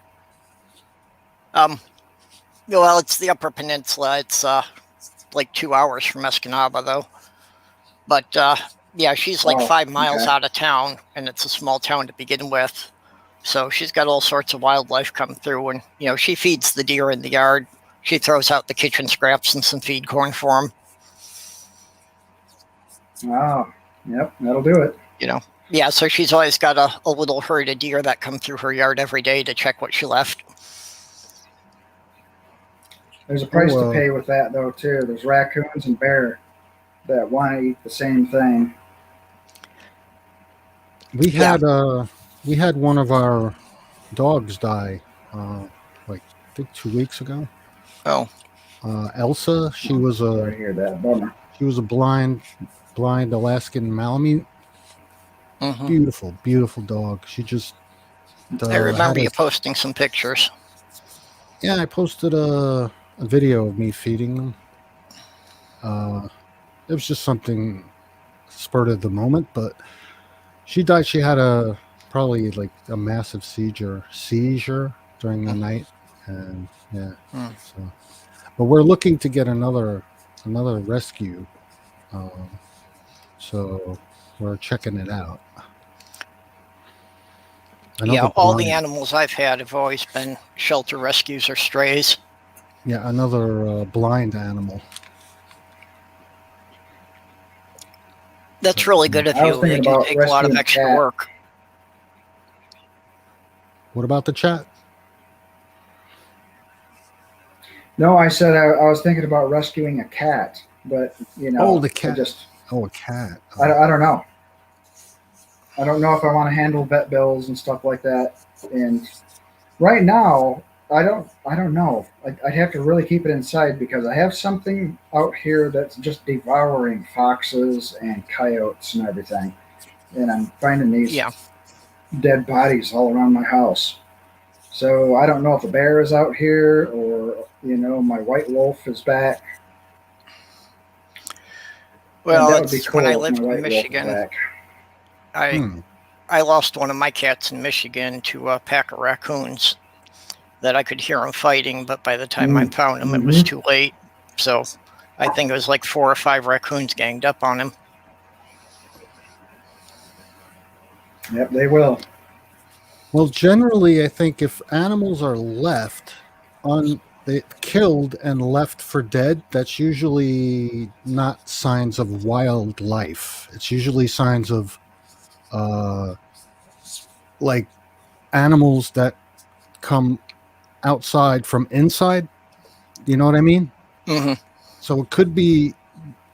Well, it's the Upper Peninsula. It's like 2 hours from Escanaba, though. But yeah, she's like 5 miles out of town, and it's a small town to begin with. So she's got all sorts of wildlife come through, and you know, she feeds the deer in the yard. She throws out the kitchen scraps and some feed corn for them. Oh, yep, that'll do it. You know, yeah. So she's always got a little herd of deer that come through her yard every day to check what she left. There's a price to pay with that, though, too. There's raccoons and bear that want to eat the same thing. We had one of our dogs die, like I think 2 weeks ago. Oh, Elsa. She was I hear that. Bummer. She was a blind Alaskan Malamute. Beautiful, beautiful dog. She just. I remember you posting some pictures. Yeah, I posted a video of me feeding them. It was just something spur of the moment, but she died. She had probably like a massive seizure during the night, and yeah. So, but we're looking to get another rescue, so we're checking it out. Yeah, all the animals I've had have always been shelter rescues or strays. Yeah, another blind animal. That's really good of you. They do take a lot of extra work. What about the chat? No, I said I was thinking about rescuing a cat, but you know, the cat. a cat. I don't know. I don't know if I want to handle vet bills and stuff like that. And right now, I don't know. I'd have to really keep it inside because I have something out here that's just devouring foxes and coyotes and everything. And I'm finding these dead bodies all around my house. So I don't know if a bear is out here or, you know, my white wolf is back. Well, that would be cool when I lived in Michigan, I lost one of my cats in Michigan to a pack of raccoons that I could hear them fighting, but by the time I found him, it was too late. So I think it was like 4 or 5 raccoons ganged up on him. Yep, they will. Well, generally, I think if animals are left killed and left for dead, that's usually not signs of wildlife. It's usually signs of like animals that come outside from inside. You know what I mean? Mm-hmm. So it could be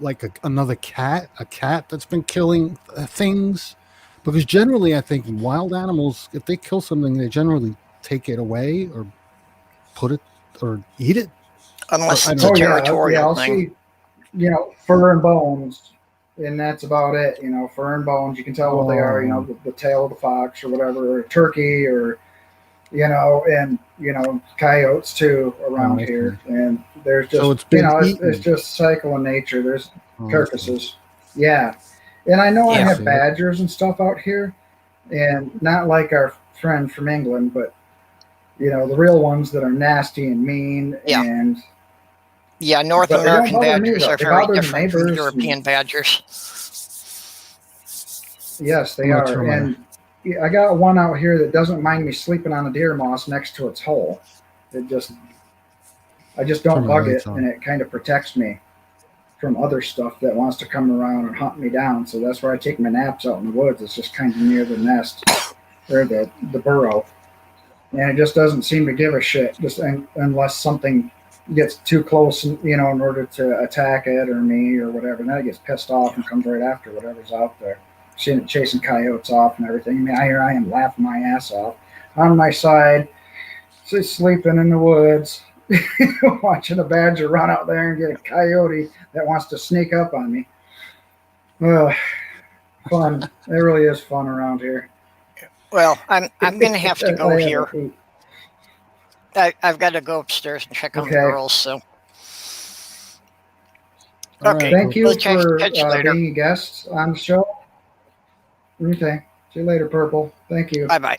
like another cat, a cat that's been killing things. Because generally, I think wild animals, if they kill something, they generally take it away or put it or eat it. Unless it's a territorial thing. See, you know, fur and bones, and that's about it. You know, fur and bones, you can tell what they are. You know, the tail of the fox or whatever, or turkey, or you know, and you know, coyotes too around here. And there's just it's just cycle in nature. There's carcasses. Yeah. And I know I have badgers and stuff out here, and not like our friend from England, but you know, the real ones that are nasty and mean. And North American badgers are very different from European badgers. Yes, they are. And I got one out here that doesn't mind me sleeping on the deer moss next to its hole. I just don't bug it, and it kind of protects me from other stuff that wants to come around and hunt me down. So that's where I take my naps out in the woods. It's just kind of near the nest or the burrow. And it just doesn't seem to give a shit unless something gets too close, you know, in order to attack it or me or whatever. And then it gets pissed off and comes right after whatever's out there. Seeing it chasing coyotes off and everything. I mean, here I am laughing my ass off on my side, just sleeping in the woods, watching a badger run out there and get a coyote that wants to sneak up on me. Fun. It really is fun around here. Well, I'm going to have to go here. I've got to go upstairs and check on the girls. So, okay. Thank you for being guests on the show. Okay. See you later, Purple. Thank you. Bye-bye.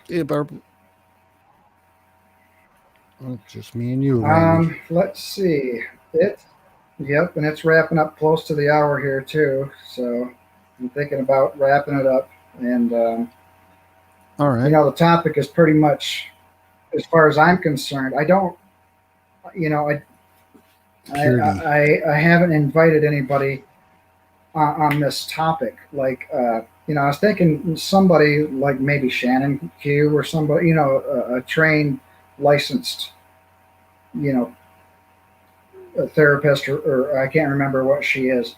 Yeah, Purple. Oh, just me and you, Randy. Let's see. Yep, and it's wrapping up close to the hour here too. So I'm thinking about wrapping it up. And all right. You know, the topic is pretty much, as far as I'm concerned, I don't, you know, I haven't invited anybody on this topic. Like, you know, I was thinking somebody like maybe Shannon Q or somebody, you know, a trained, licensed, you know, a therapist or I can't remember what she is.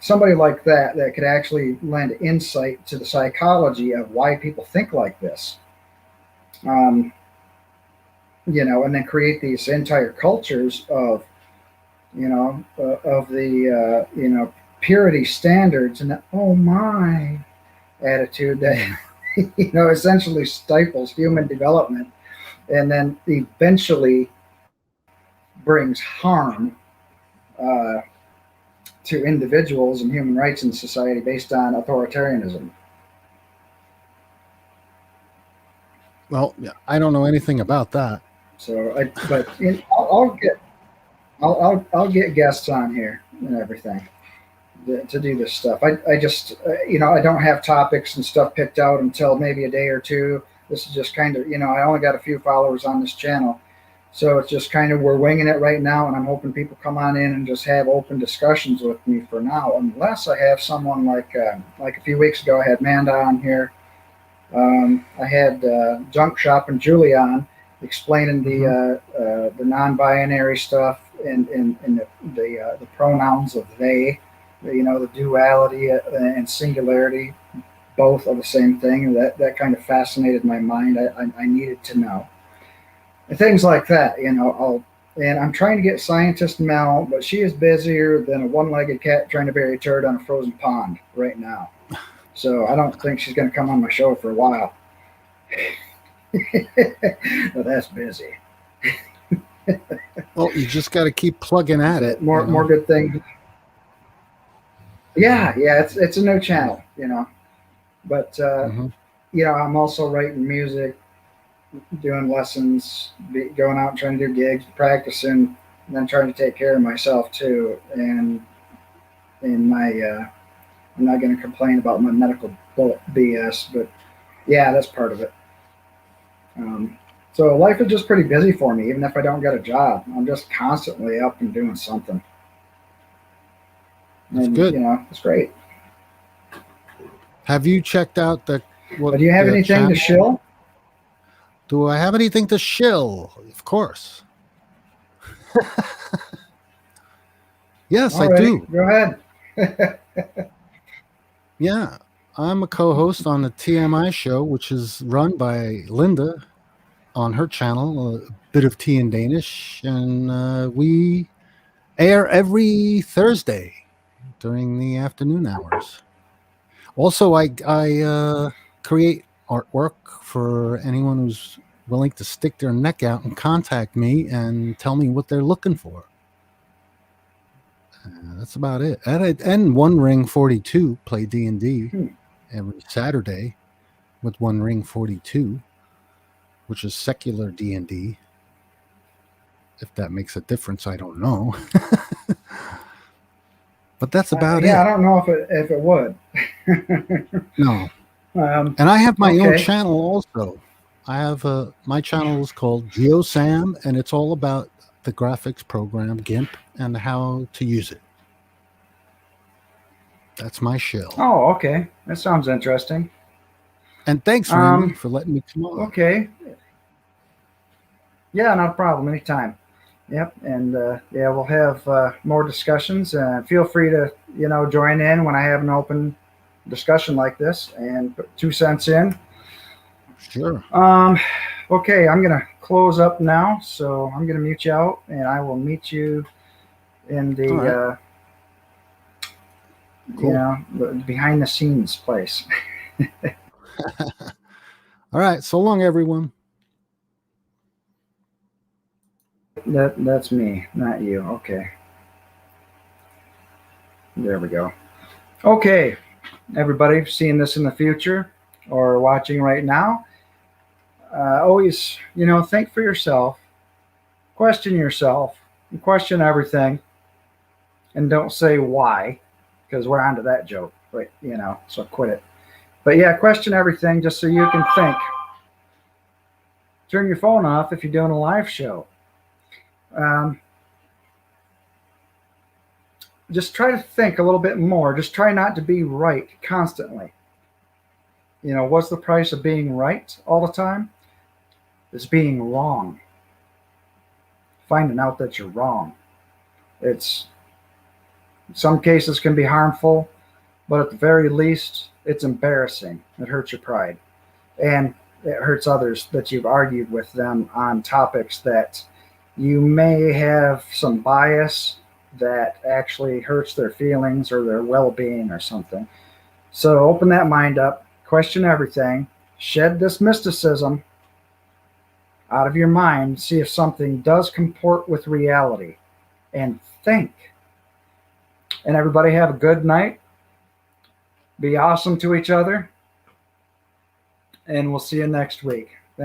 Somebody like that could actually lend insight to the psychology of why people think like this. You know, and then create these entire cultures of, you know, of the, you know, purity standards and the, oh my attitude that, you know, essentially stifles human development and then eventually brings harm to individuals and human rights in society based on authoritarianism. Well, yeah, I don't know anything about that. So, I'll get guests on here and everything to do this stuff. I just, I don't have topics and stuff picked out until maybe a day or two. This is just kind of, I only got a few followers on this channel. So it's just kind of, we're winging it right now. And I'm hoping people come on in and just have open discussions with me for now. Unless I have someone like a few weeks ago, I had Manda on here. I had Junk Shop and Julian explaining the non-binary stuff and the pronouns of they, the duality and singularity, both are the same thing. That kind of fascinated my mind. I needed to know. And things like that, and I'm trying to get Scientist Mel, but she is busier than a one-legged cat trying to bury a turd on a frozen pond right now. So I don't think she's going to come on my show for a while. But that's busy. Well, you just got to keep plugging at it. More good things. Yeah, it's a new channel, But I'm also writing music, doing lessons, going out and trying to do gigs, practicing, and then trying to take care of myself too. And in my I'm not going to complain about my medical BS, but yeah, that's part of it. So life is just pretty busy for me, even if I don't get a job. I'm just constantly up and doing something. That's and, good. It's great. Have you checked out But do you have anything to shill? Do I have anything to shill? Of course. Yes, Alrighty, I do. Go ahead. Yeah, I'm a co-host on the TMI show, which is run by Linda on her channel, A Bit of Tea in Danish, and we air every Thursday during the afternoon hours. Also, I create artwork for anyone who's willing to stick their neck out and contact me and tell me what they're looking for. That's about it. And One Ring 42 play D&D every Saturday with One Ring 42, which is secular D&D. If that makes a difference, I don't know. But that's about it. Yeah, I don't know if it would. No. And I have my own channel also. I have my channel is called GeoSam, and it's all about the graphics program GIMP and how to use it. That's my shill. Oh, okay. That sounds interesting. And thanks, Randy, for letting me come on. Okay. Yeah, not a problem. Anytime. Yep. And we'll have more discussions. Feel free to, join in when I have an open discussion like this and put 2 cents in. Sure. Okay, I'm going to close up now. So I'm going to mute you out, and I will meet you in the, cool. The behind the scenes place. All right. So long, everyone. That's me, not you. Okay. There we go. Okay, everybody seeing this in the future or watching right now, always, think for yourself, question yourself, and question everything, and don't say why, because we're onto that joke, right? So quit it. But yeah, question everything just so you can think. Turn your phone off if you're doing a live show. Just try to think a little bit more. Just try not to be right constantly. What's the price of being right all the time? It's being wrong. Finding out that you're wrong. It's, in some cases, can be harmful, but at the very least, it's embarrassing. It hurts your pride. And it hurts others that you've argued with them on topics that you may have some bias that actually hurts their feelings or their well-being or something. So open that mind up, question everything, shed this mysticism out of your mind, see if something does comport with reality, and think. And everybody have a good night. Be awesome to each other. And we'll see you next week.